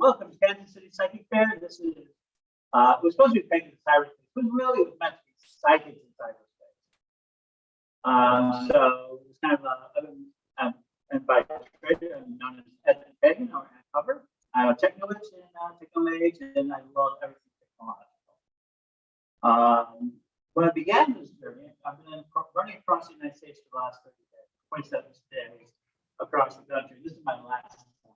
welcome to Kansas City Psychic Fair. This is, it was supposed to be taken to cyberspace, but really it was meant to be psychics in cyberspace. So it was kind of and by trade, I'm known as Ed Pagan or Ed Cover. I'm a technologist and technomage, and I love everything technological. When I began this journey, I've been running across the United States for the last 30 days, 27 days across the country. This is my last one.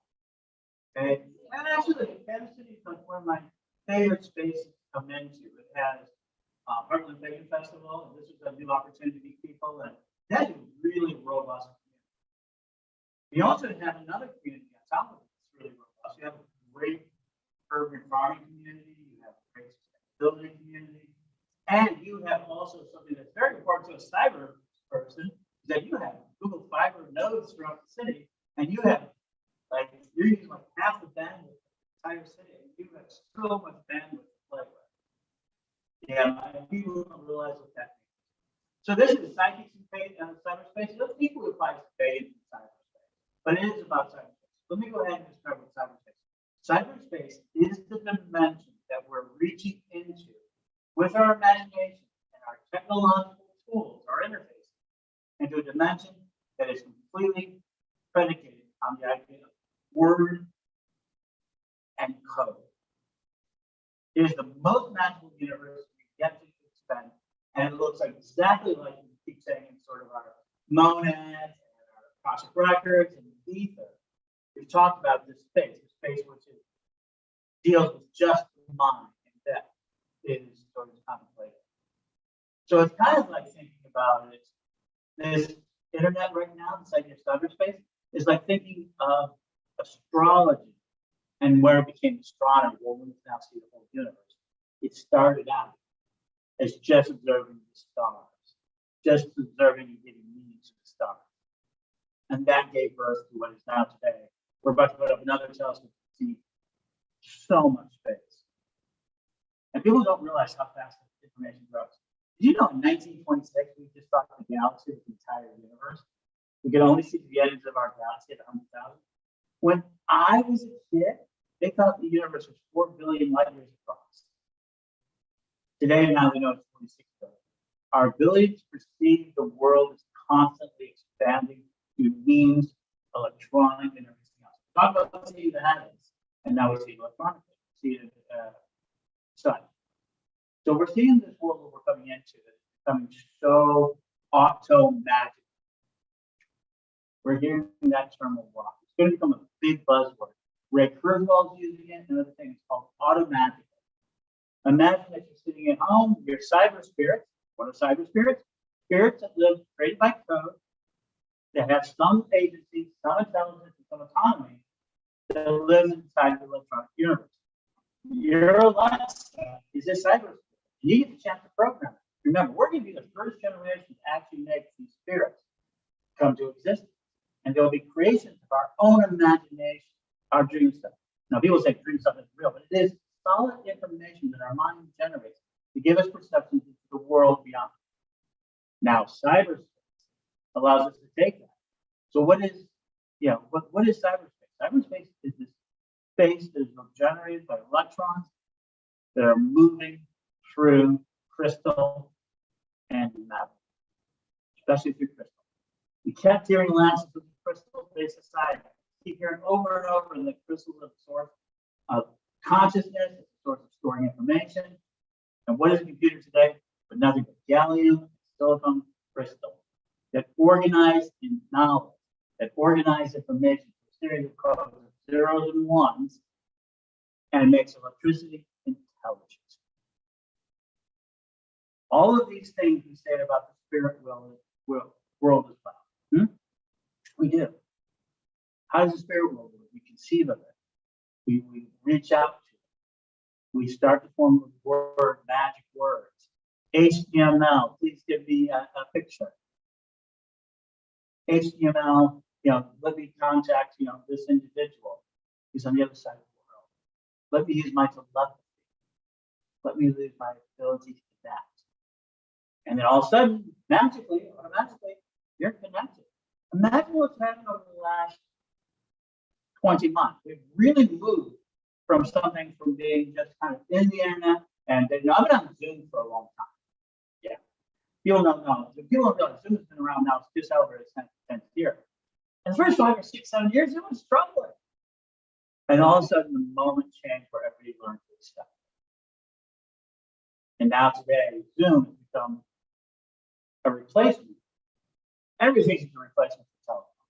Okay. And actually, Kansas City is like one of my favorite spaces to come into. It has Heartland Pagan Festival, and this is a new opportunity to meet people, and that's a really robust community. We also have another community on top of it that's really robust. You have a great urban farming community, you have a great sustainability community, and you have also something that's very important to a cyber person, is that you have Google Fiber nodes throughout the city, and you have like you're using like half the bandwidth of the entire city, and you have so much bandwidth to play with. Yeah, and people don't realize what that means. So this is psychics in cyberspace. It doesn't equally apply to spades in cyberspace, but it is about cyberspace. Let me go ahead and describe what cyberspace is. Cyberspace is the dimension that we're reaching into with our imagination and our technological tools, our interface, into a dimension that is completely predicated on the idea of word and code. It is the most magical universe we get to expend, and it looks like exactly like we keep saying in sort of our monads and our Akashic records and ether. We've talked about this space which deals with just the mind, and that is sort of contemplated. So it's kind of like thinking about it. This internet right now, this idea of cyberspace, is like thinking of astrology and where it became astronomy. Well, we now see the whole universe. It started out as just observing the stars, just observing and giving meaning to the stars. And that gave birth to what is now today. We're about to put up another telescope to see so much space. And people don't realize how fast information grows. Did you know in 1926, we just thought the galaxy was the entire universe? We could only see the edges of our galaxy at 100,000. When I was a kid, they thought the universe was 4 billion light years across. Today, now we know it's 46 billion. Our ability to perceive the world is constantly expanding through means, electronic, and everything else. We talk about seeing the heavens, and now we see it electronically. We see it sun. So we're seeing this world that we're coming into that's becoming so auto-magic. We're hearing that term a lot. It's going to become a big buzzword. Ray Kurzweil is using it. Another thing is called automagic. Imagine that you're sitting at home, you're cyber spirits. What are cyber spirits? Spirits that live created by code, that have some agency, some intelligence, and some autonomy, that live inside the electronic universe. Your Alexa is a cyber spirit. You get the chance to program it. Remember, we're going to be the first generation to actually make these spirits come to existence. And they'll be creations of our own imagination, our dream stuff. Now, people say dream stuff is real, but it is solid information that our mind generates to give us perceptions into the world beyond. Now, cyberspace allows us to take that. So what is cyberspace? Cyberspace is this space that is generated by electrons that are moving through crystal and metal, especially through crystal. We kept hearing last of the crystal-based society. Keep hearing over and over in the crystal is a source of consciousness, it's a source of storing information. And what is a computer today? But nothing but gallium, silicon, crystal that organize in knowledge, that organize information, a series of codes, zeros and ones, and makes electricity intelligent. All of these things we say about the spirit world as well. We do. How does the spirit world work? We conceive of it. We reach out to it. We start to form magic words. HTML, please give me a picture. HTML, let me contact, this individual who's on the other side of the world. Let me use my telepathy. Let me use my ability to adapt. And then all of a sudden, automatically, you're connected. Imagine what's happened over the last 20 months. We've really moved from something from being just kind of in the internet. And you know, I've been on Zoom for a long time. Yeah. People don't know. People don't know Zoom has been around now. It's just over its 10th year. And the first 5 or 6, 7 years, it was struggling. And all of a sudden, the moment changed where everybody learned to accept. And now today, Zoom has become a replacement. Everybody thinks it's a replacement for telephone.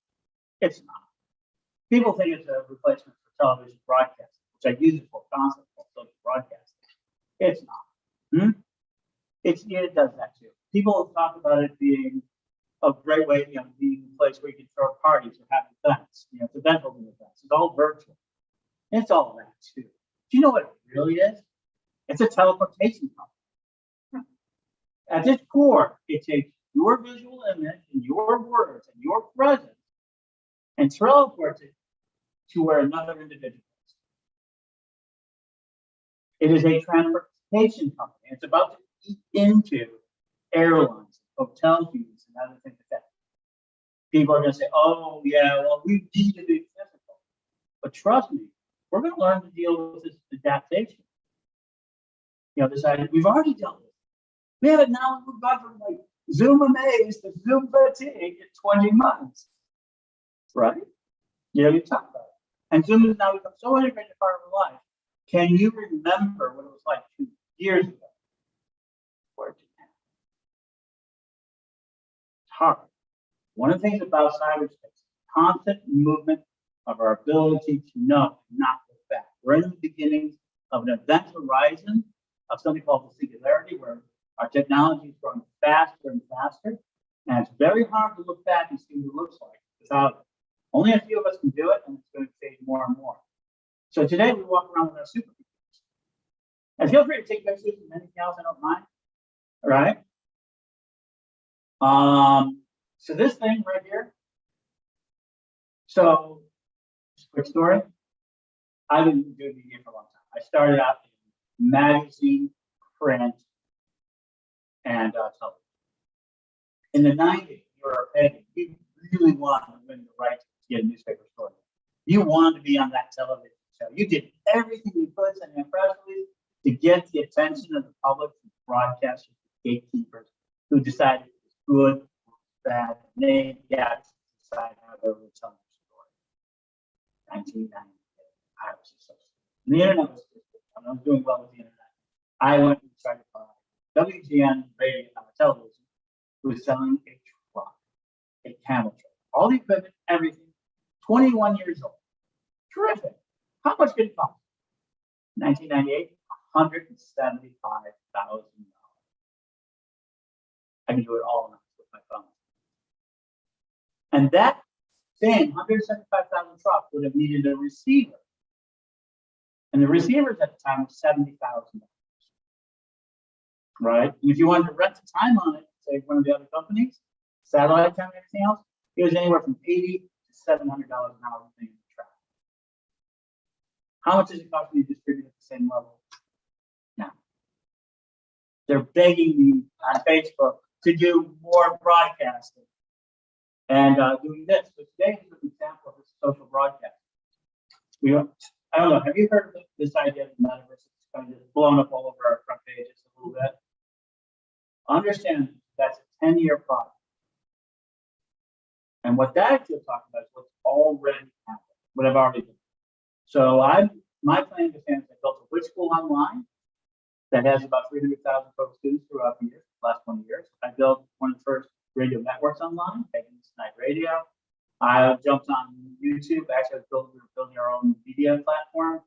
It's not. People think it's a replacement for television broadcasting, which I use it for concept for social broadcasting. It's not. It does that too. People talk about it being a great way, you know, being a place where you can throw parties or have events. You know, it's event holding events. It's all virtual. It's all that too. Do you know what it really is? It's a teleportation company. At its core, it takes your visual image and your words and your presence and teleports it to where another individual is. It is a transportation company. It's about to eat into airlines, hotel fees, and other things like that. People are going to say, oh, yeah, well, we need to be physical. But trust me, we're going to learn to deal with this adaptation. You know, this idea, we've already dealt with it. We have it now, we've gone from like Zoom amaze to Zoom fatigue in 20 months. Right? You know, you talk about it. And Zoom has now become so integrated part of our life. Can you remember what it was like 2 years ago? Where it's hard. One of the things about cyberspace, constant movement of our ability to know, not look back. We're in the beginnings of an event horizon of something called the singularity, where our technology is growing faster and faster, and it's very hard to look back and see what it looks like without it. Only a few of us can do it, and it's going to change more and more. So today we walk around with our supercomputers. And feel free to take pictures and anything else, I don't mind. All right. So this thing right here. So, just a quick story. I've been doing media for a long time. I started out in magazine, print, and television. In the 90s, you really wanted to win the right to get a newspaper story. You wanted to be on that television show. You did everything you could in your press release to get the attention of the public, the broadcasters, the gatekeepers, who decided it was good, bad, they got to decide how they were telling the story. 1998, I was just so the internet was just, I was doing well with the internet. I went and tried to buy WGN radio television, who was selling a truck, a camel truck, all the equipment, everything. 21 years old. Terrific. How much did it cost? 1998, $175,000. I can do it all with my phone. And that same 175,000 truck would have needed a receiver. And the receivers at the time were $70,000. Right? And if you wanted to rent the time on it, say one of the other companies, satellite time and everything else, it was anywhere from $80 to $700 an hour thing to track. How much does it cost me to distribute at the same level? Now, they're begging me on Facebook to do more broadcasting and doing this. So today is an example of this social broadcast. I don't know, have you heard of this idea of the Metaverse? It's kind of just blown up all over our front pages a little bit. Understand that's a 10-year project. And what that you're talking about is what's already happened, what I've already done. So my plan to fans, I built a witch school online that has about 300,000 total students throughout the years, the last 20 years. I built one of the first radio networks online, Pagan's Night Radio. I jumped on YouTube. Actually, we were building our own media platform,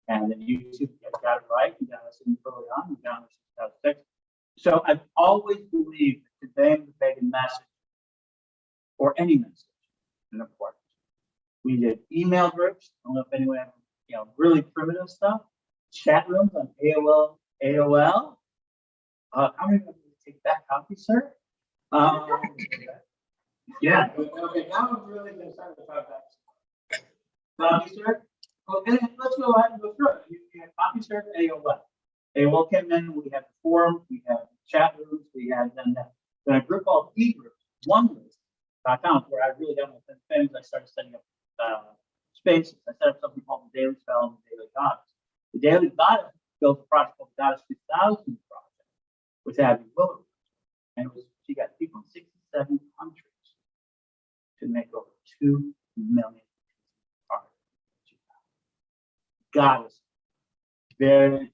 and then YouTube got it right. We got us in early on. We got us in 2006. So I've always believed that conveying the pagan message, or any message, is important. We did email groups. I don't know if anyone had, really primitive stuff. Chat rooms on AOL. How many of you take that copy, sir? Yeah. Okay, now I'm really going to start to talk about copy, sir. Okay, let's go ahead and go through it. You have copy, sir, AOL. AOL came in. We had the forum. We had chat rooms. We had then a group called e-groups. One list. I found where I really got my things. I started setting up spaces. I set up something called the Daily Spell and the Daily Gods. Daily Goddess built a project called Goddess 2000 project with Abby Willard. And she got people in 67 countries to make over 2 million art. Goddess. Very.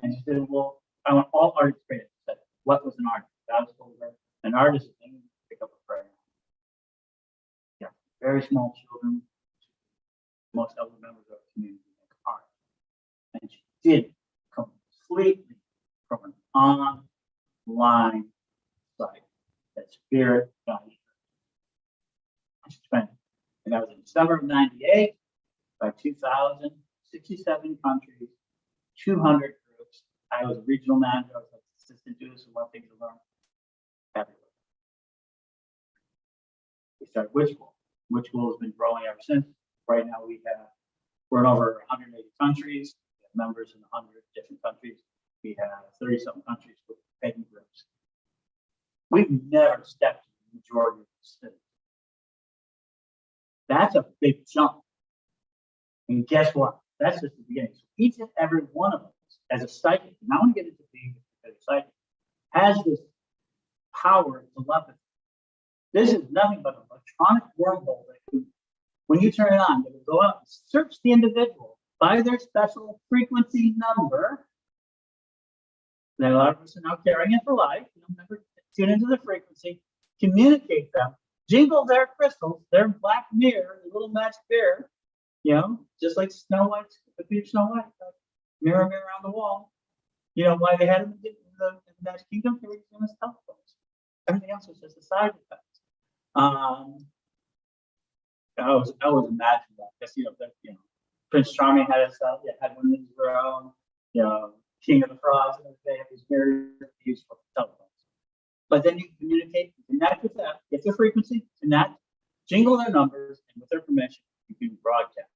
And she said, well, I want all artists created. Said, what was an artist? Goddess told her, an artist is anyone to pick up a prayer. Yeah, very small children, most elder members of the community make art. And she did completely from an online site that Spirit guided her. She spent, and that was in December of '98. By 2000, 67 countries, 200 groups. I was a regional manager. I was an assistant to this, so one thing to learn everywhere. We started Witchful. Witchful has been growing ever since. Right now we're in over 180 countries. We have members in 100 different countries. We have 30-something countries with pagan groups. We've never stepped in the majority of the cities. That's a big jump. And guess what? That's just the beginning. So each and every one of us, as a psychic, and I want to get into being a psychic, has this power of telepathy. This is nothing but an electronic wormhole that can, when you turn it on, it will go out and search the individual by their special frequency number. Then a lot of us are now carrying it for life. Remember, tune into the frequency, communicate them, jingle their crystals, their black mirror, the little magic mirror, just like Snow White, the beauty of Snow White, mirror, mirror on the wall. You know why they had them in the Magic Kingdom? They were using as telephones. Everything else was just a side effect. I always imagine that because Prince Charming had one of his own. King of the Frogs, and they have these very useful telephones. But then you communicate, you connect with them, get their frequency, connect, jingle their numbers, and with their permission, you can broadcast.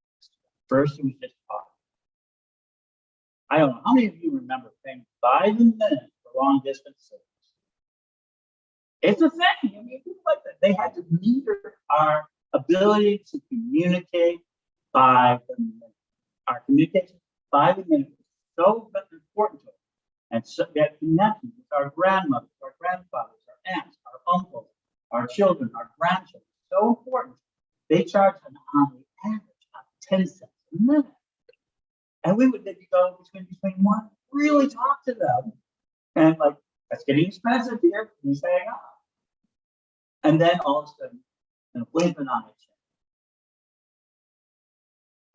First, it was just talk. I don't know how many of you remember paying by the minute for long distance service. It's a thing. I mean, people like that. They had to meter our ability to communicate by the minute. Our communication by the minute was so important to us. And so that connection with our grandmothers, our grandfathers, our aunts, our uncles, our children, our grandchildren, so important. They charged an on the average of 10 cents a minute. And we would maybe go between one, really talk to them. And like, that's getting expensive here. Please hang on. And then all of a sudden, in a blink of an eye,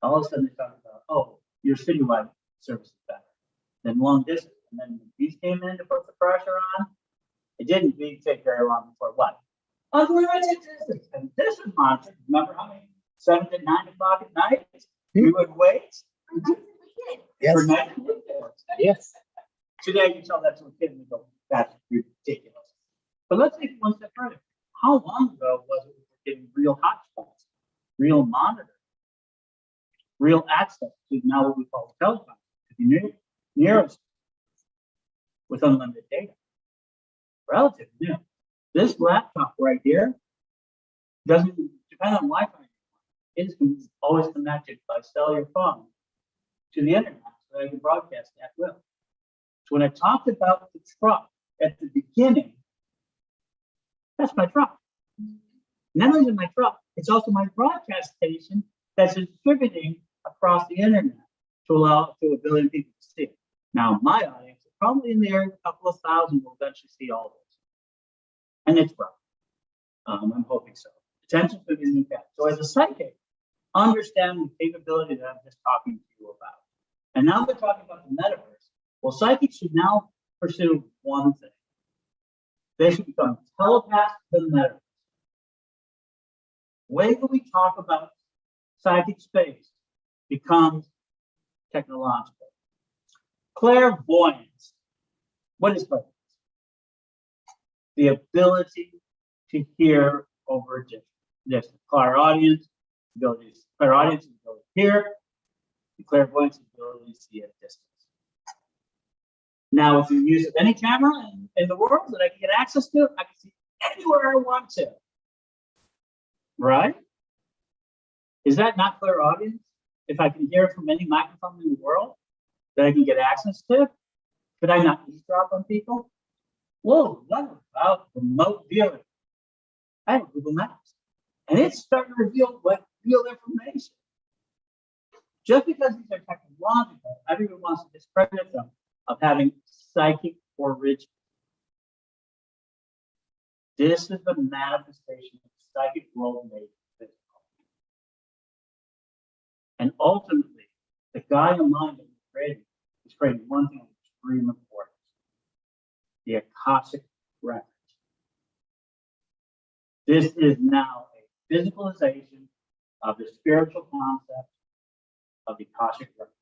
all of a sudden they talk about, oh, your citywide service is better than long distance. And then when these came in to put the pressure on, it didn't take very long before what? Unlimited distance. And this is monitored. Remember how many 7 to 9 o'clock at night we would wait? Yes. For night. Yes. Today you tell that to a kid and you go, that's ridiculous. But let's take it one step further. How long ago was it we were getting real hotspots, real monitoring, real access to now what we call telepaths, to be near us with unlimited data? Relatively new. This laptop right here doesn't depend on Wi-Fi. It is always connected by cellular phone to the internet so that I can broadcast at will. So when I talked about the truck at the beginning, that's my truck. Not only is it my truck, it's also my broadcast station that's distributing across the internet to allow to 1 billion people to see it. Now, my audience is probably in the area, a couple of thousand will eventually see all this. And it's rough. I'm hoping so. Attention to the new path. So as a psychic, understand the capability that I'm just talking to you about. And now we're talking about the metaverse. Well, psychics should now pursue one thing. They should become telepaths to the metaverse. The way that we talk about psychic space becomes technological. Clairvoyance. What is clairvoyance? The ability to hear over a distance. Clairaudience, the ability to hear, and clairvoyance, the ability to see at a distance. Now, with the use of any camera in the world that I can get access to, I can see anywhere I want to. Right? Is that not clairaudience? if I can hear from any microphone in the world that I can get access to, could I not eavesdrop on people? Whoa, what about remote viewing? I have Google Maps, and it's starting to reveal what real information. Just because these are technological, everyone wants to discredit them of having psychic origin. This is the manifestation of the psychic world made physical. And ultimately, the Gaia mind that we're creating is creating one thing of extreme importance: the Akashic record. This is now a physicalization of the spiritual concept of the Akashic record.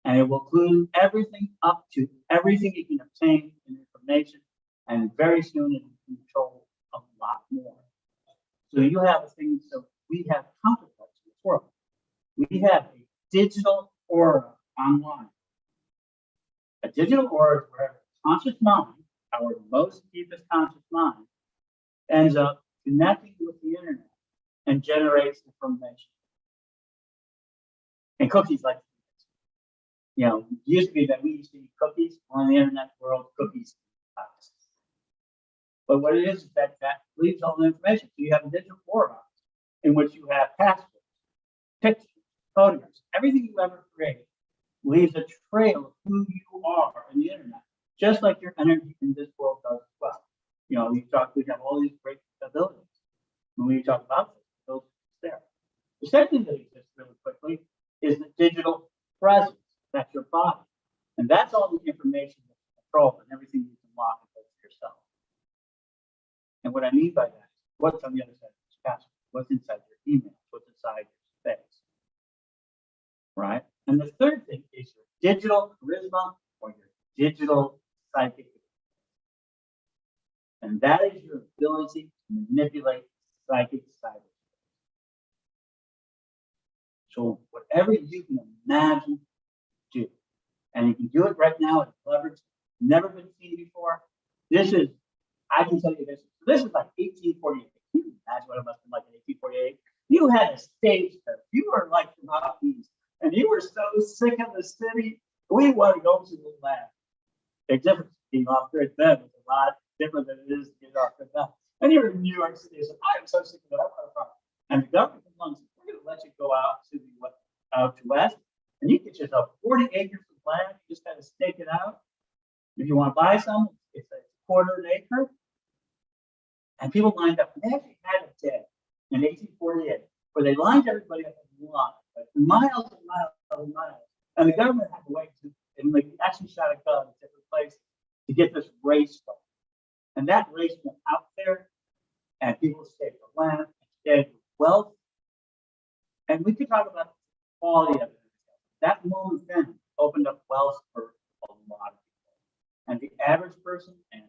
And it will include everything up to everything you can obtain in information, and very soon it will control a lot more. So you have a thing, so we have counterparts in this world. We have a digital aura online. A digital aura is where a conscious mind, our most deepest conscious mind, ends up connecting with the internet and generates information. And cookies like, you know, it used to be that we used to eat cookies on the internet world, cookies. But what it is that leaves all the information. So you have a digital aura in which you have passwords, pictures, photographs, everything you ever create leaves a trail of who you are in the internet, just like your energy in this world does as well. You know, we have all these great abilities. When we talk about this, those there. The second thing that exists really quickly is the digital presence. That's your body. And that's all the information that you control and everything you can lock and put for yourself. And what I mean by that is what's on the other side of this password, what's inside your email, what's inside your space. Right? And the third thing is your digital charisma or your digital psychic. And that is your ability to manipulate psychic cyberspace. So whatever you can imagine, do. And you can do it right now at leverage never been seen before. This is, I can tell you this. This is like 1848. Can you imagine what it must have been like in 1848? You had a stage there. You were like from out east, and you were so sick of the city. We want to go to the land. The difference being off grid then is a lot different than it is to get off grid now. And you're in New York City, you said, I am so sick of it. I want to farm. And the government comes along and says, we're going to let you go out to the out to west, and you get yourself 40 acres of land. You just got to stake it out. If you want to buy some, it's a quarter an acre. And people lined up. And they actually had a day in 1848 where they lined everybody up in line, like miles and miles and miles. And the government had to wait to, and like actually shot a gun at different places to get this race going. And that race went out there, and people stayed for land, stayed for wealth. And we could talk about the quality of it. That moment then opened up wealth for a lot of people. And the average person and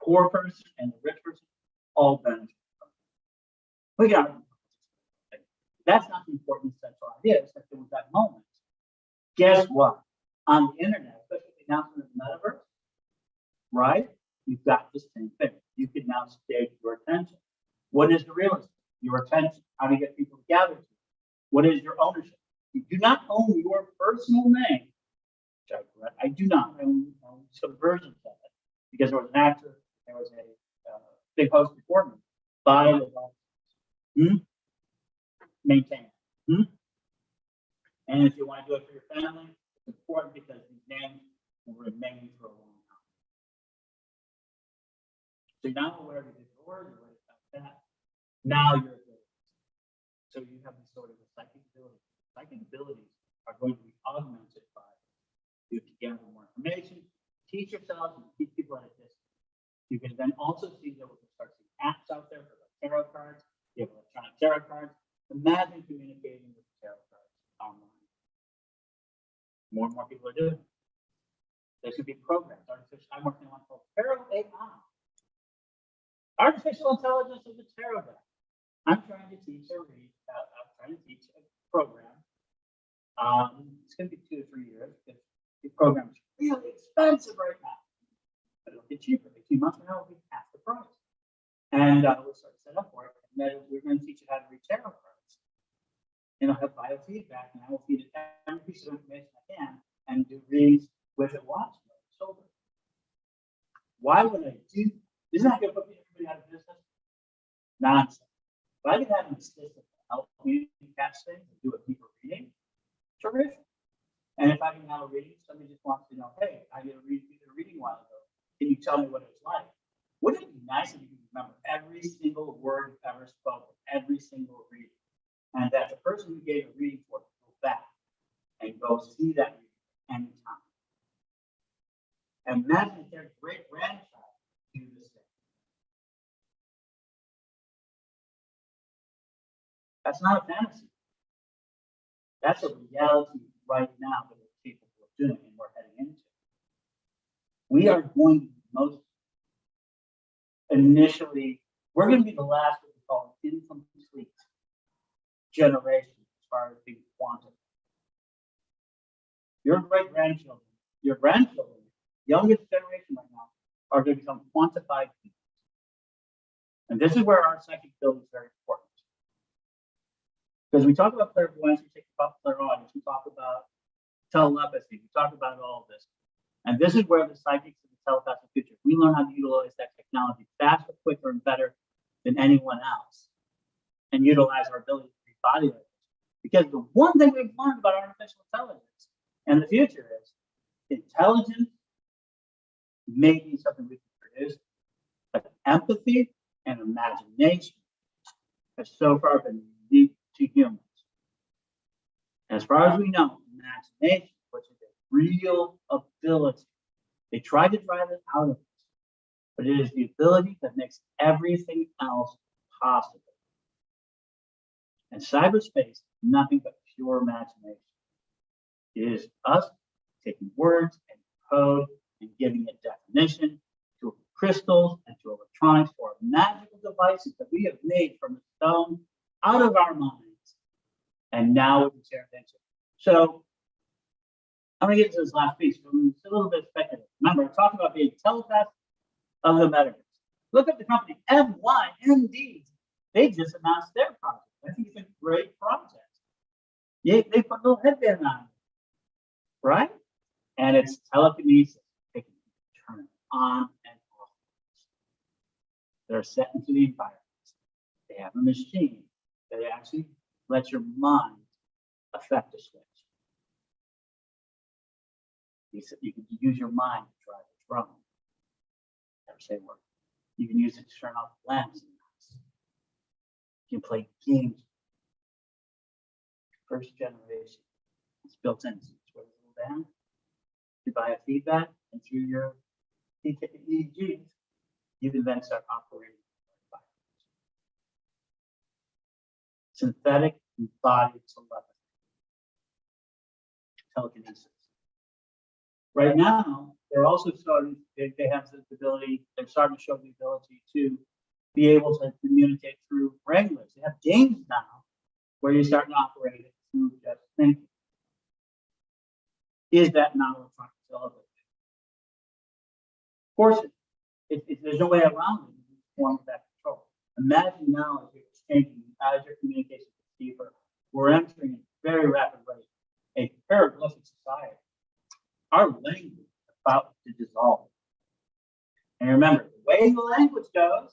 poor person and the rich person all benefit from it. We got that's not the important central idea, it's that there was that moment. Guess what? On the internet, especially the announcement of the metaverse, right? You've got the same thing. You can now stage your attention. What is the real estate? Your attention. How do you get people to gather to? What is your ownership? You do not own your personal name. I do not own some versions of it because there was an actor, there was a big host before me. Buy the maintain. And if you want to do it for your family, it's important because these names will remain for a long time. So you're not aware of the word, you're aware about that. Now you're good. So you have this sort of a psychic ability. Psychic abilities are going to be augmented by you to gather more information, teach yourselves, and teach people at a distance. You can then also see that we can start seeing apps out there for like tarot cards. You have electronic tarot cards. Imagine communicating with tarot cards online. More and more people are doing it. There should be programs. I'm working on one called Tarot AI. Artificial intelligence of the tarot deck. I'm trying to teach a program. It's going to be 2 to 3 years because the program is really expensive right now, but it'll get cheaper. 18 months from now, it'll be half the price. And we'll start to set up for it. And then we're going to teach you how to read tarot cards. and I'll have biofeedback, and I will feed it every piece of information I can and do reads with it watching it. So why would I do that? Isn't that going to put everybody out of business? Nonsense. If I could have an assistant to help me catch things and do a deeper reading, terrific. And if I can have a reading, somebody just wants to know, hey, I did a reading a while ago. Can you tell me what it was like? Wouldn't it be nice if you could remember every single word you've ever spoken, every single reading? And that the person who gave a reading for it go back and go see that reading anytime. Imagine if their great grandchild do the same. That's not a fantasy. That's a reality right now that we're capable of doing and we're heading into. We are going to be most initially, we're going to be the last what we call an incomplete generation as far as being quantum. Your great grandchildren, your grandchildren, youngest generation right now, are going to become quantified beings. And this is where our psychic ability is very important. Because we talk about clairvoyance, we talk about clairaudience, we talk about telepathy, we talk about all of this. And this is where the psychics and the telepaths of the future, we learn how to utilize that technology faster, quicker, and better than anyone else. And utilize our ability to read body language. Because the one thing we've learned about artificial intelligence and the future is intelligence may be something we can produce, but empathy and imagination has so far been unique to humans. As far as we know, imagination, which is a real ability, they tried to drive it out of us, but it is the ability that makes everything else possible. And cyberspace is nothing but pure imagination. It is us taking words and code and giving it definition to crystals and to electronics or magical devices that we have made from the stone out of our minds. And now we can share attention. So I'm going to get to this last piece. It's a little bit speculative. Remember, I talked about being telepaths of the metaverse. Look at the company MYMD. They just announced their project. I think it's a great project. Yeah, they put a little headband on it, right? And it's telekinesis. They can turn it on and off. They're set into the environment. They have a machine that actually lets your mind affect a switch. You can use your mind to drive the drum. Never say a word. You can use it to turn off the lamps in the house. You can play games. First generation. It's built in. So it's a little down. You buy a feedback, and through your EEGs, you can then start operating. Synthetic embodied telepathy. Telekinesis. Right now, they're also starting, they have the ability, they're starting to show the ability to be able to communicate through brainwaves. They have games now where you're starting to operate it through just thinking. Is that not electronic telepathy? Of course, there's no way around it. It's a form of that control. Imagine now as you're exchanging, as your communication is deeper, we're entering a very rapid rate, a paraglyphic society. Our language is about to dissolve. And remember, the way the language goes,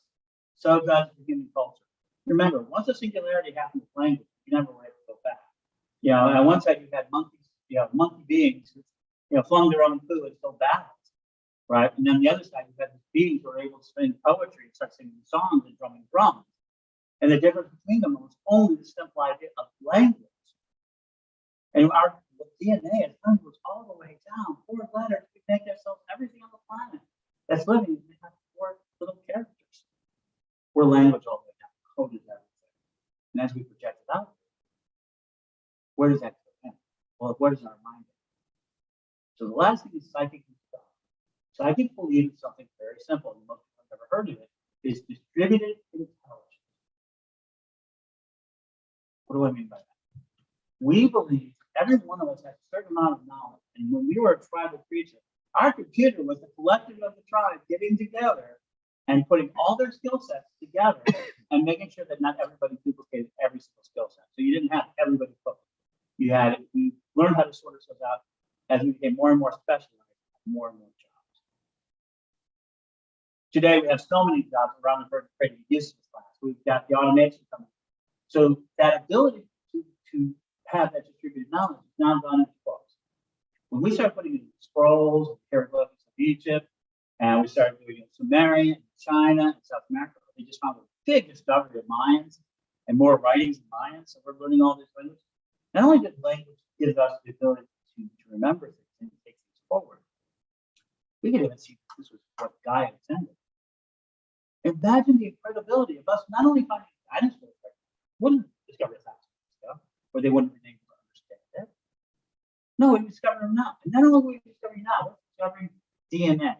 so does the human culture. Remember, once a singularity happens with language, you never were able to go back. You know, and once that you had monkeys, monkey beings, flung their own food and still battled, right? And then the other side, you had these beings who were able to sing poetry and start singing songs and drumming drums. And the difference between them was only the simple idea of language. And our DNA is language all the way down, 4 letters. We connect ourselves, everything on the planet that's living, we have 4 little characters. We're language all the way down, coded everything. And as we project it out, where does that go in? Well, where does our mind go? So the last thing is psychic stuff. Psychic belief is something very simple, and most people have never heard of it, is distributed intelligence. What do I mean by that? We believe every one of us has a certain amount of knowledge. And when we were a tribal creature, our computer was the collective of the tribe getting together and putting all their skill sets together together and making sure that not everybody duplicated every single skill set. So you didn't have everybody focused. We learned how to sort ourselves out as we became more and more specialized, more and more jobs. Today we have so many jobs around the world creating use class. We've got the automation coming. So that ability to have that distributed knowledge is now gone into books. When we started putting it in scrolls and hieroglyphics of Egypt, and we started doing it in Sumerian, China, and South America, they just found a big discovery of Mayans and more writings in Mayans. So we're learning all these languages. Not only does language give us the ability to remember things and take things forward, we can even see this was what Gaia intended. Imagine the incredibility of us not only finding dinosaurs, wouldn't discover thousands of stuff, or they wouldn't have been able to understand it. No, we discover them now. And not only are we discovering now, we're discovering DNA.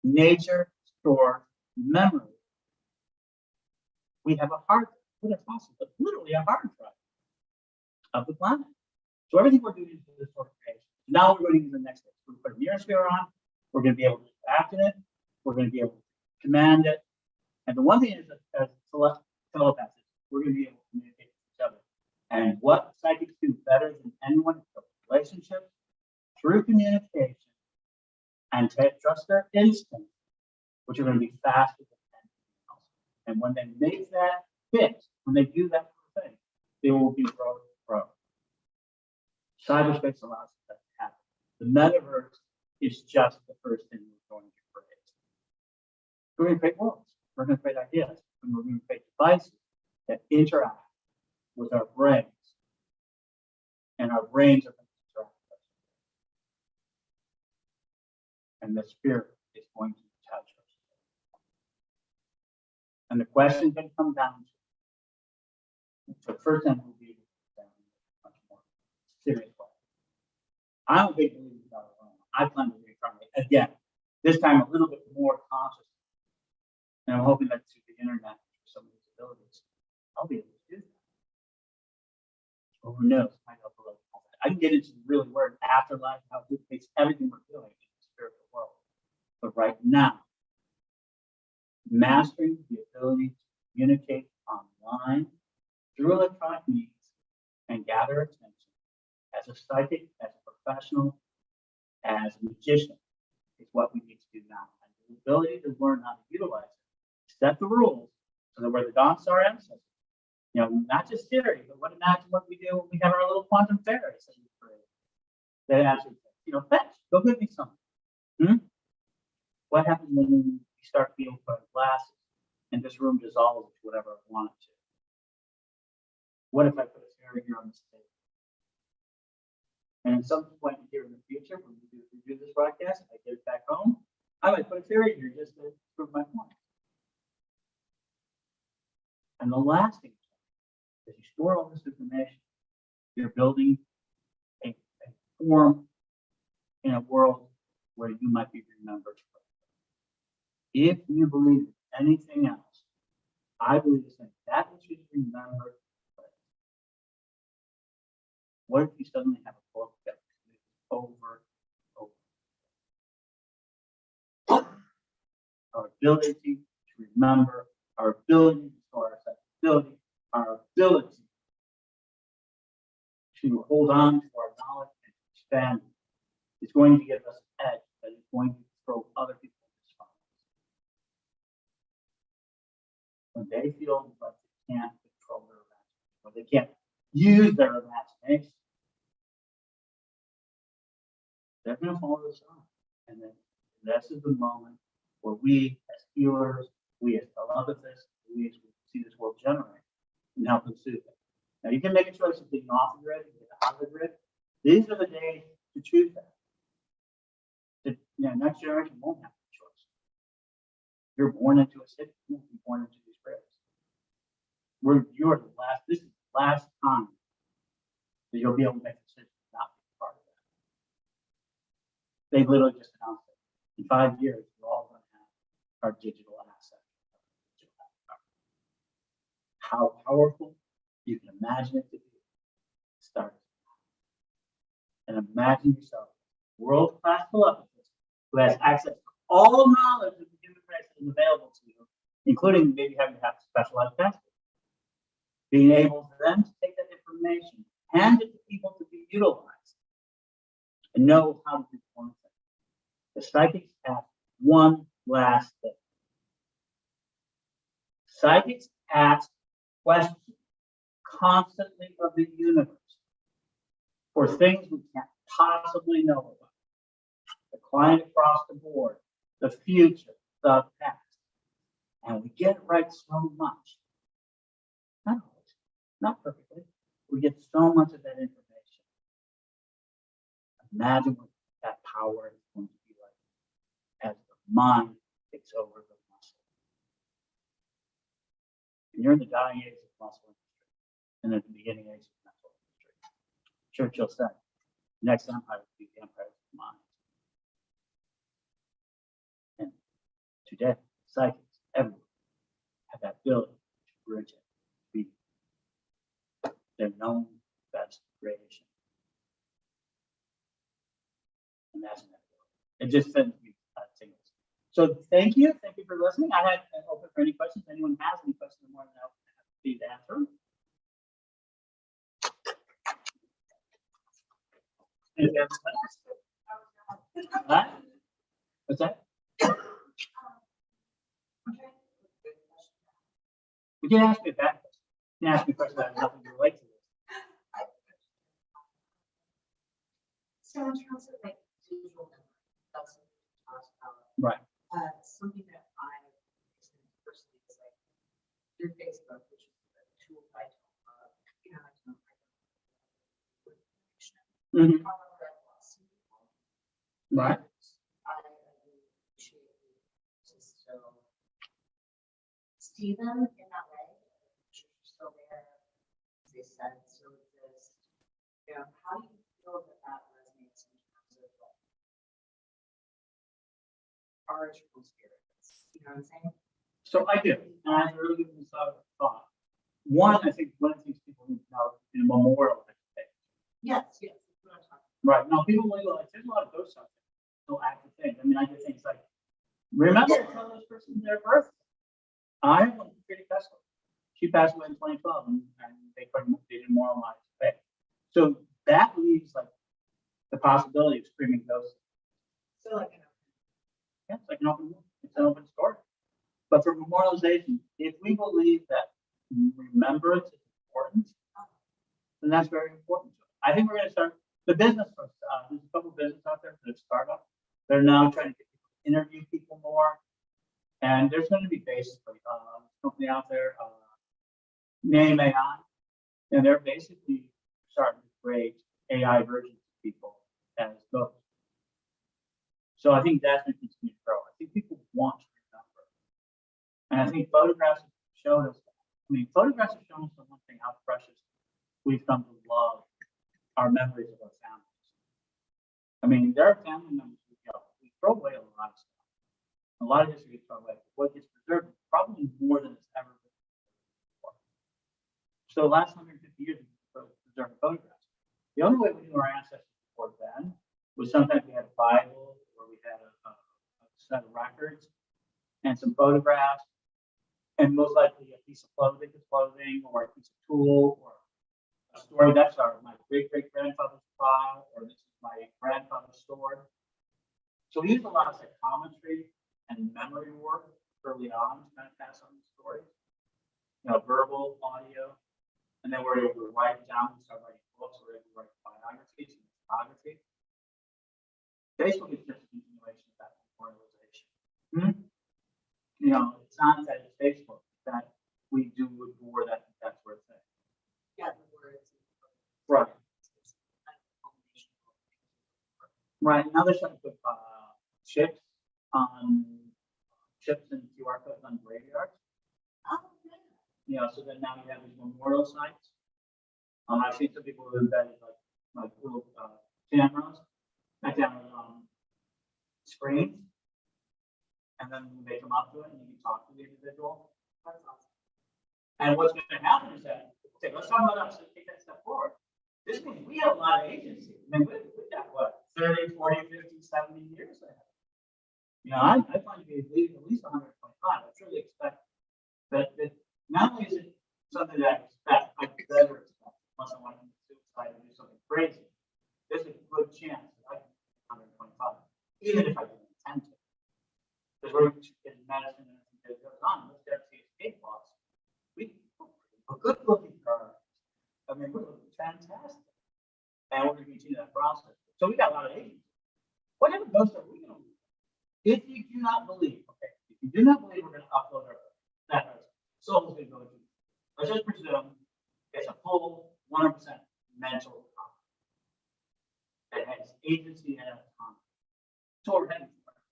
Nature stores memory. We have a hard drive. What a fossil, but literally a hard drive of the planet. So everything we're doing is this sort of creation. Now we're going to the next step. We're going to put a neosphere on. We're going to be able to act in it. We're going to be able to command it. And the one thing is that as telepaths, we're going to be able to communicate with each other. And what psychics do better than anyone is build relationships through communication and trust their instincts, which are going to be faster than anything else. And when they make that fit, when they do that thing, they will be pro. Cyberspace allows that to happen. The metaverse is just the first thing we're going to create. We're going to create worlds. We're going to create ideas. And we're going to create devices that interact with our brains. And our brains are going to interact with us. And the spirit is going to touch us. And the question can come down to, so first time we'll be much more serious way. I'm a big believer in God alone. I plan to reincarnate again, this time a little bit more conscious. And I'm hoping that through the internet, through some of these abilities, I'll be able to do that. Or who knows? I can get into the really word afterlife, how it dictates everything we're doing in the spiritual world. But right now, mastering the ability to communicate online through electronic means and gather attention as a psychic, as a professional, as a magician is what we need to do now. And the ability to learn how to utilize it, set the rules so that we're the Dawn Star ancestors. You know, not just theory, but imagine what we do when we have our little quantum fairies that we create. They actually, fetch, go get me something. What happens when we start being put in glasses and this room dissolves into whatever I want it to? What if I put a fairy here on the stage? And at some point here in the future, when we do this broadcast, I get it back home, I might put a fairy here just to prove my point. And the last thing is you store all this information, you're building a form in a world where you might be remembered. If you believe in anything else, I believe the same. That which is remembered. What if you suddenly have a book that over and over? Our ability to remember, our ability to store our sensibility, our ability to hold on to our knowledge and expand is going to give us an edge that is going to throw other people in this fire. When they feel like they can't control their imagination, when they can't use their imagination, they're going to follow this on. And then this is the moment where we as healers, we as telepathists, we as we see this world generate and help them soothe it. Now you can make a choice of being off the grid, being out of the grid. These are the days to choose that. Next generation won't have a choice. You're born into a city, you won't be born into these graves. You're the last, this is the last time that you'll be able to make a decision not to be part of that. They literally just announced it. In 5 years, we're all going to have our digital asset. How powerful you can imagine it to be. Start. And imagine yourself, world-class telepathist who has access to all knowledge of the human race that is available to you, including maybe having to have specialized testing. Being able to then take that information, hand it to people to be utilized, and know how to perform things. The psychics ask one last thing. Psychics ask questions constantly of the universe for things we can't possibly know about. The client across the board, the future, the past. And we get it right so much. Not always, not perfectly. We get so much of that information. Imagine what that power is going to be like as the mind takes over the muscle. And you're in the dying age of the muscle industry, and at the beginning age of the mental industry. Churchill said, next empire will be the empire of the mind. And today, psychics everywhere have that ability to bridge it, be their known best creation. Imagine that. It just sends me tingles. So thank you for listening. I had open for any questions. Anyone has any questions, more than happy to answer them. Any other questions? Huh? What's that? You can ask me a bad question. You can ask me a question that has nothing to relate to this. So in terms of like visual memory, that's something we talked about. Right. Something that I experienced personally is like through Facebook, which is a tool I don't you know, I don't Mhm. Right. Right. I really appreciate you just still see them in that way. You're still there. As they said, still exist. You know, how do you feel that that resonates in terms of like our true spirits? You know what I'm saying? So I do, and I really give this thought. One, I think one of the things people need to know in a memorial thing. Yes, yes. That's what I'm talking about. Right. Now people realize there's a lot of those subjects, no active things. I mean, I do things like remember to tell this person their birth. I have one for Katie Kessler. She passed away in 2012 and they didn't memorialize it. So that leaves like the possibility of screaming ghosts. So like, Yeah, it's like an open book. It's an open story. But for memorialization, if we believe that remembrance is important, then that's very important. I think we're going to start the business. There's a couple of businesses out there that have startups. They're now trying to get people to interview people more. And there's going to be basically a company out there, Name AI, and they're basically starting to create AI versions of people as ghosts. So I think that's going to continue to grow. I think people want to remember. And I think photographs have shown us, photographs have shown us the one thing, how precious we've come to love our memories of our families. I mean, there are family members we throw away a lot of stuff. A lot of history gets thrown away. What gets preserved is probably more than it's ever been before. So the last 150 years, we preserved photographs. The only way we knew our ancestors before then was sometimes we had a Bible or we had a set of records and some photographs, and most likely a piece of clothing or a piece of tool or a story. That's my great-great-grandfather's file, or this is my grandfather's sword. So we used a lot of psychometry and memory work early on to kind of pass on the stories, verbal, audio, and then we're able to write down and start writing books. We're able to write biographies and photography. Facebook is just a continuation of that memorialization. It's not that it's Facebook, that we do with more that sort of thing. yeah, the words. Right. It's kind of a combination of things. Right. Now they're starting to put chips and QR codes on graveyards. Oh, yeah. So then now you have these memorial sites. I've seen some people who embedded like little cameras on screens, and then you make them up to it, and you can talk to the individual. That's awesome. And what's going to happen is that, okay, let's talk about us and take that step forward. This means we have a lot of agency. I mean, we've got what, 30, 40, 50, 70 years ahead. I plan to be at least 125. I truly expect But not only is it something that I expect, I better expect, unless I want to commit suicide and do something crazy, there's a good chance that I can get 125, even if I didn't intend to. Because we're in medicine and everything that goes on, let's get the escape laws. We're good looking for, I mean, we're looking fantastic. And we're going to continue that process. So we got a lot of agents. Whatever goes are we going to do? If you do not believe, okay, if you do not believe we're going to upload that soul is going to go to, let's just presume it's a full 100% mental autonomy. It has agency and autonomy. So we're heading for it.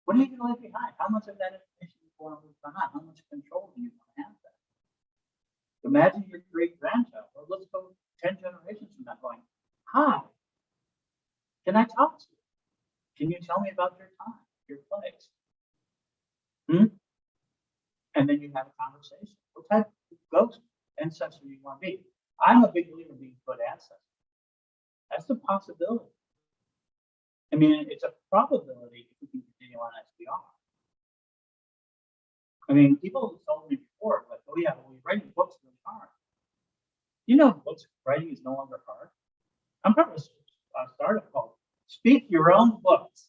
What are you going to leave behind? How much of that information is going to leave behind? How much control do you want to have that? Imagine your great grandchild, or let's go 10 generations from now going, hi, can I talk to you? Can you tell me about your time, your place? And then you have a conversation. What type of ghost ancestor do you want to be? I'm a big believer in being good ancestor. That's a possibility. I mean, it's a probability if we can continue on as we are. I mean, people have told me before, like, oh yeah, well, we're writing books really hard. You know, books writing is no longer hard. I'm part of a startup called Speak Your Own Books.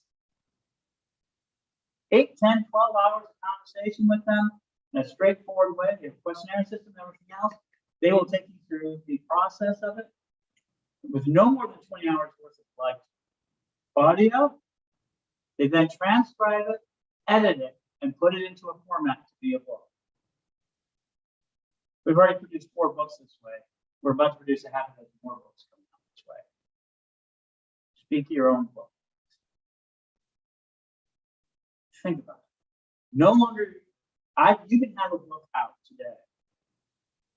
8, 10, 12 hours of conversation with them in a straightforward way. They have a questionnaire system and everything else. They will take you through the process of it with no more than 20 hours worth of like audio. They then transcribe it, edit it, and put it into a format to be a book. We've already produced 4 books this way. We're about to produce a half a dozen more books coming out this way. Speak your own book. Think about it. No longer, you can have a book out today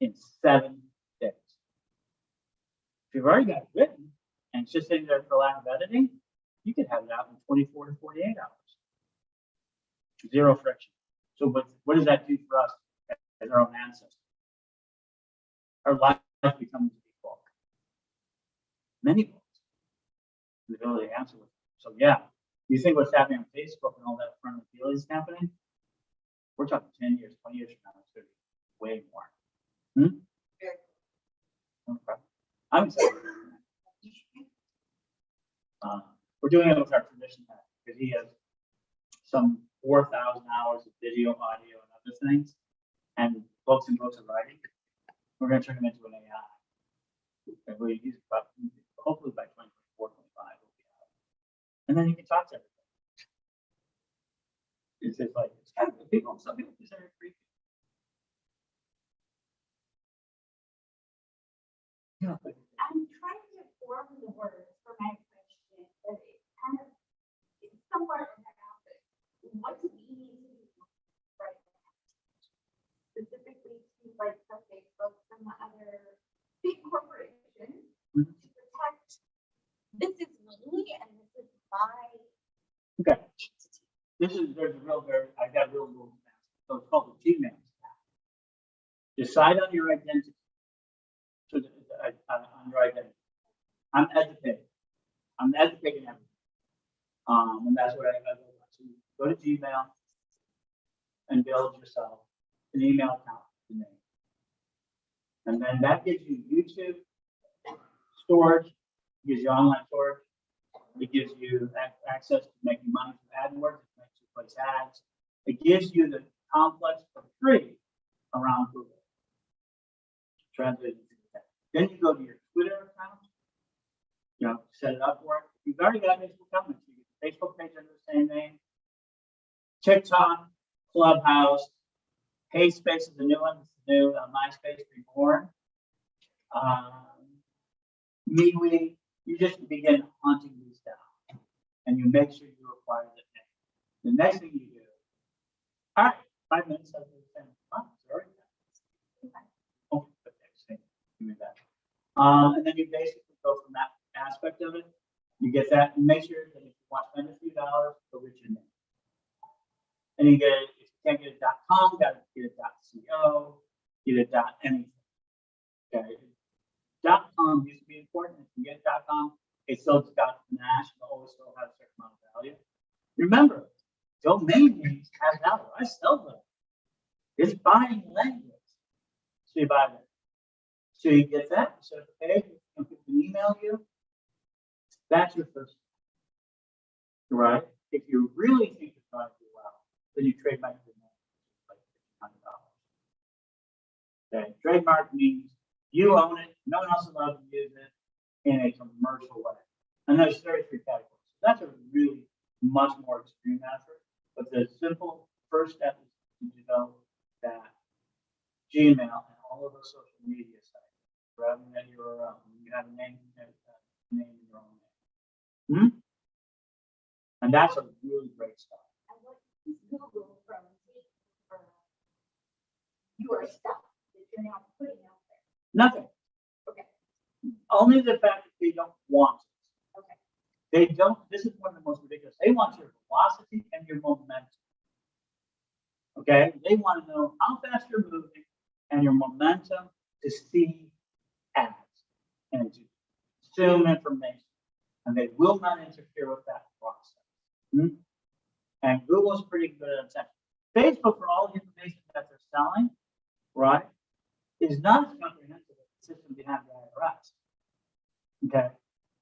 in 7 days. If you've already got it written and it's just sitting there for lack of editing, you can have it out in 24 to 48 hours. Zero friction. So what does that do for us as our own ancestors? Our life becomes a book. Many books. The ability to answer with them. So yeah, you think what's happening on Facebook and all that friendly feeling is happening? We're talking 10 years, 20 years from now, it's going to be way more. Okay. I'm excited. We're doing it with our tradition because he has some 4,000 hours of video, audio, and other things, and books and books of writing. We're going to turn them into an AI. And we use about, hopefully by 2024, 25, we'll be out. And then you can talk to everybody. It's just like, it's kind of, some people consider it creepy. Yeah. I'm trying to form the words for my question, but it kind of, it's somewhere in my mouth. What do we need to do right now? Specifically to like the Facebook and the other big corporations to protect, this is me and this is my Okay. entity. There's a real, I got a real rule. So it's called the G-Man. Decide on your identity. So on your identity. I'm educated. I'm educating everyone. And that's what I go to. Go to Gmail and build yourself an email account with the name. And then that gives you YouTube storage, gives you online storage. It gives you access to making money from AdWords. It makes you place ads. It gives you the complex for free around Google. Translate it. Then you go to your Twitter account. Set it up for it. You've already got Facebook comments. You get the Facebook page under the same name. TikTok, Clubhouse, Hey Space is the new one. It's the new MySpace reborn. MeWe. You just begin hunting these down, and you make sure you acquire the name. The next thing you do. All right, 5 minutes. I'll do the same. Oh, it's already done. Oh, the next thing. Give me that. And then you basically go from that aspect of it. You get that, and make sure that if you want to spend a few dollars, go with your name. And you get it. If you can't get a .com, you got to get a .co, get a .anything. Okay. .com used to be important. If you get .com, it still got Nash, but always still has a certain amount of value. Remember, domain names have value. I sell them. It's buying language. So you buy that. So you get that, you set up a page, and people can email you. That's your first step, right? If you really think it's going to do well, then you trademark your name, like $100. Okay, trademark means you own it, no one else is allowed to use it in a commercial way. And there's 33 categories. That's a really much more extreme effort. But the simple first step is to know that Gmail and all of those social media sites, rather than your you have a name in your own name. And that's a really great start. And what is Google from your stuff that you're now putting out there? Nothing. Okay. Only the fact that they don't want it. Okay. They don't. This is one of the most ridiculous. They want your velocity and your momentum. Okay. They want to know how fast you're moving and your momentum to see ads and to consume information. And they will not interfere with that process. And Google's pretty good at that. Facebook, for all the information that they're selling, right, is not as comprehensive as the system behind the IRS. Okay.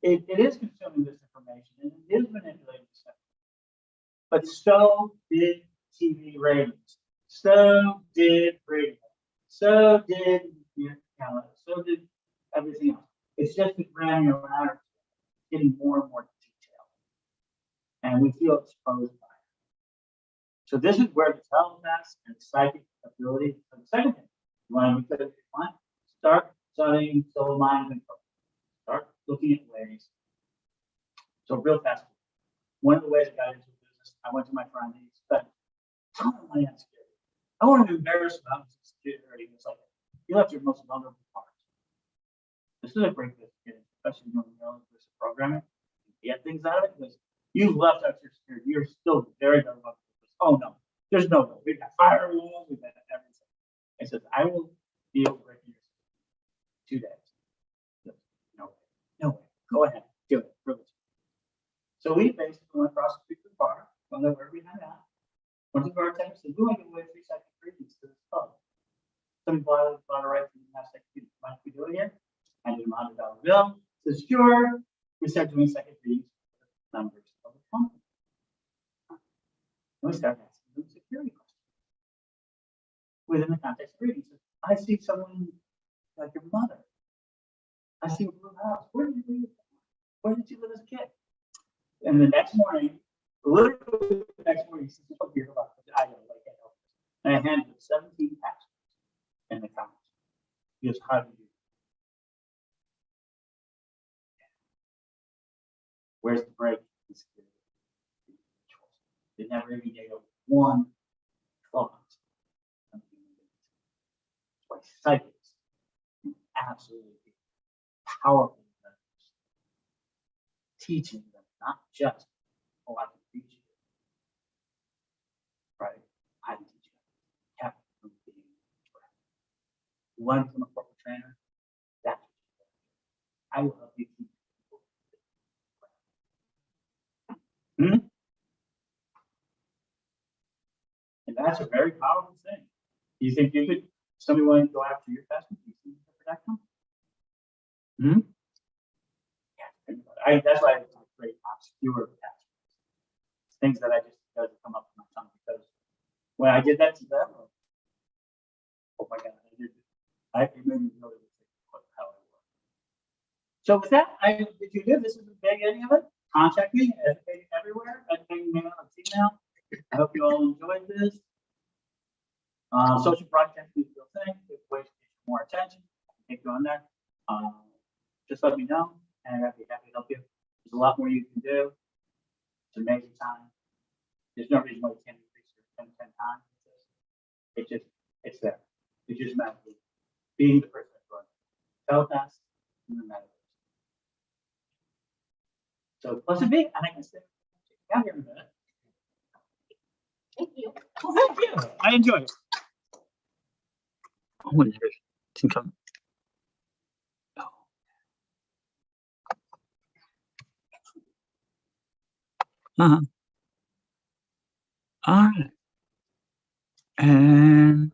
It is consuming this information and it is manipulating the system. But so did TV ratings. So did radio. So did so did everything else. It's just a granularity, getting more and more detailed. And we feel exposed by it. So this is where the telepaths and psychic ability for the second thing. You want to be good at your client, start studying soul mind control. Start looking at ways. So real fast. One of the ways I got into business, I went to my friend and he spent a ton of money on security. I wanted to embarrass him about security. He was like, you left your most vulnerable part. This is a great business, especially when you're learning this programming. You get things out of it because you left out your security. You're still very vulnerable. Oh no, there's no way. We've got firewalls, we've got everything. It says, I will deal with your 2 days. No way. Go ahead, do it. Really. So we basically went across the street to the bar, went over where we hung out. Went to the bartender, said, "We want to give away 3-second greetings to this pub." Somebody bought a right to have second greetings. Mind if we do it here? Handed him $100 bill. Says, "Sure." We started doing second greetings with members of the company. And we started asking them security questions within the context of greetings. I see someone like your mother. I see a blue house. Where did you live as a kid? And the next morning, literally the next morning, he says, "Oh, you're about to die." And I handed him 17 passwords in the comments. He goes, "How do you do that?" Where's the break? They never even gave up one thought. That's why psychics absolutely powerful methods. Teaching them, not just, oh, I can teach you. Right? I can teach you. Kept from being trained. You want to become a corporate trainer? That's what you do. I will help you keep people. And that's a very powerful thing. Do you think you could, somebody want to go after your investment? Do you think you can protect them? That's why I create obscure attachments. Things that I just doesn't come up to my tongue because when I did that to them, oh my God, I did it. It made me really think how it worked. So with that, if you do, this is the beginning of it. Contact me, educating everywhere, educating me on email. I hope you all enjoyed this. Social broadcast is a real thing. There's ways to get more attention. I can take you on there. Just let me know, and I'd be happy to help you. There's a lot more you can do. It's amazing time. There's no reason why you can't increase your 10 times. It's there. It's just matter of being the person that's running. Telepaths in the Metaverse. So pleasant being, and I can stay down here in a minute. Thank you. Well, thank you. I enjoyed it. Oh, and there's some come. All right. And